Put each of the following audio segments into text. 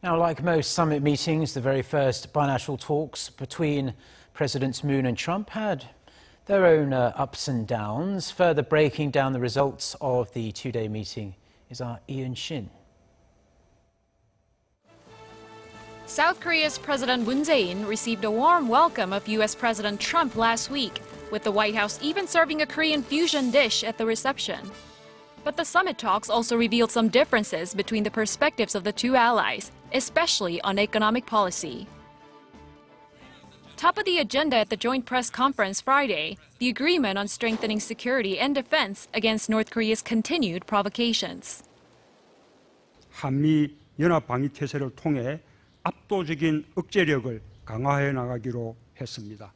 Now, like most summit meetings, the very first bilateral talks between Presidents Moon and Trump had their own ups and downs. Further breaking down the results of the two-day meeting is our Lee Unshin. South Korea's President Jae-in received a warm welcome of U.S. President Trump last week, with the White House even serving a Korean fusion dish at the reception. But the summit talks also revealed some differences between the perspectives of the two allies, especially on economic policy. Top of the agenda at the joint press conference Friday, the agreement on strengthening security and defense against North Korea's continued provocations. 한미 연합 방위 태세를 통해 압도적인 억제력을 강화해 나가기로 했습니다.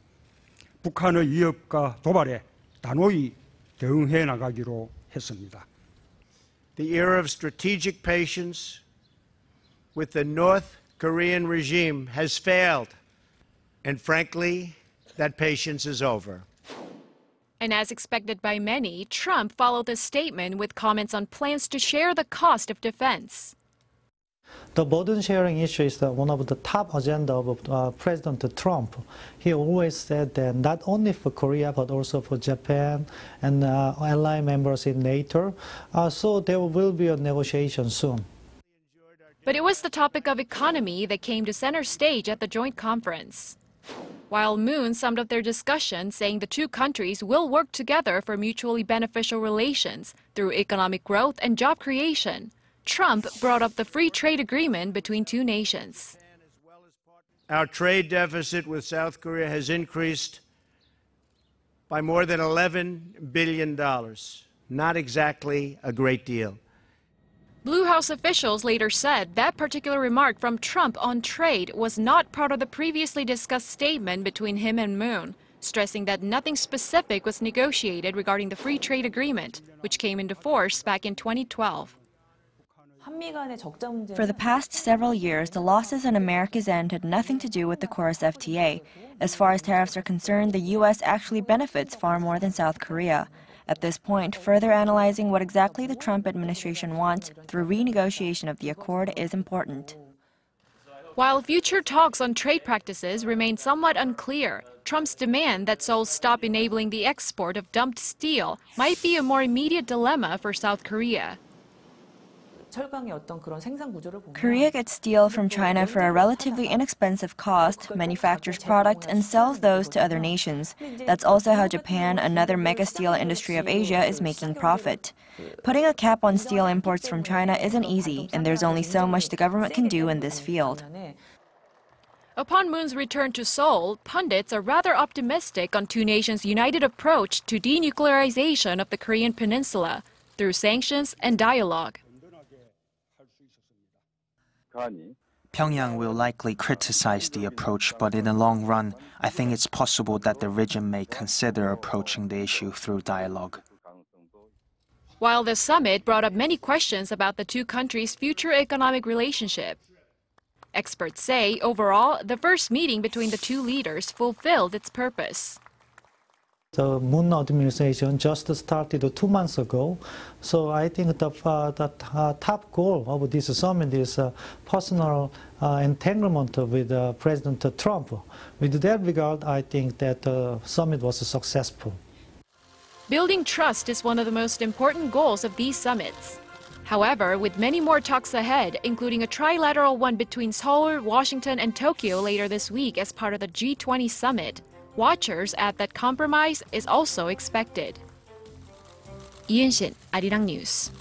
북한의 위협과 도발에 단호히 대응해 나가기로 했습니다. The era of strategic patience with the North Korean regime has failed, and frankly, that patience is over. And as expected by many, Trump followed the statement with comments on plans to share the cost of defense. The burden sharing issue is one of the top agenda of President Trump. He always said that not only for Korea but also for Japan and ally members in NATO. So there will be a negotiation soon. But it was the topic of economy that came to center stage at the joint conference. While Moon summed up their discussion, saying the two countries will work together for mutually beneficial relations through economic growth and job creation, Trump brought up the free trade agreement between two nations. Our trade deficit with South Korea has increased by more than $11 billion. Not exactly a great deal. Blue House officials later said that particular remark from Trump on trade was not part of the previously discussed statement between him and Moon, stressing that nothing specific was negotiated regarding the free trade agreement, which came into force back in 2012. For the past several years, the losses on America's end had nothing to do with the KORUS FTA. As far as tariffs are concerned, the U.S. actually benefits far more than South Korea. At this point, further analyzing what exactly the Trump administration wants through renegotiation of the accord is important. While future talks on trade practices remain somewhat unclear, Trump's demand that Seoul stop enabling the export of dumped steel might be a more immediate dilemma for South Korea. Korea gets steel from China for a relatively inexpensive cost, manufactures products, and sells those to other nations. That's also how Japan, another mega steel industry of Asia, is making profit. Putting a cap on steel imports from China isn't easy, and there's only so much the government can do in this field. Upon Moon's return to Seoul, pundits are rather optimistic on two nations' united approach to denuclearization of the Korean peninsula through sanctions and dialogue. Pyongyang will likely criticize the approach, but in the long run, I think it's possible that the region may consider approaching the issue through dialogue. While the summit brought up many questions about the two countries' future economic relationship, experts say overall, the first meeting between the two leaders fulfilled its purpose. The Moon administration just started 2 months ago, so I think the top goal of this summit is personal entanglement with President Trump. With that regard, I think that the summit was successful. Building trust is one of the most important goals of these summits. However, with many more talks ahead, including a trilateral one between Seoul, Washington, and Tokyo later this week as part of the G20 summit, watchers add that compromise is also expected. Lee Unshin, Arirang News.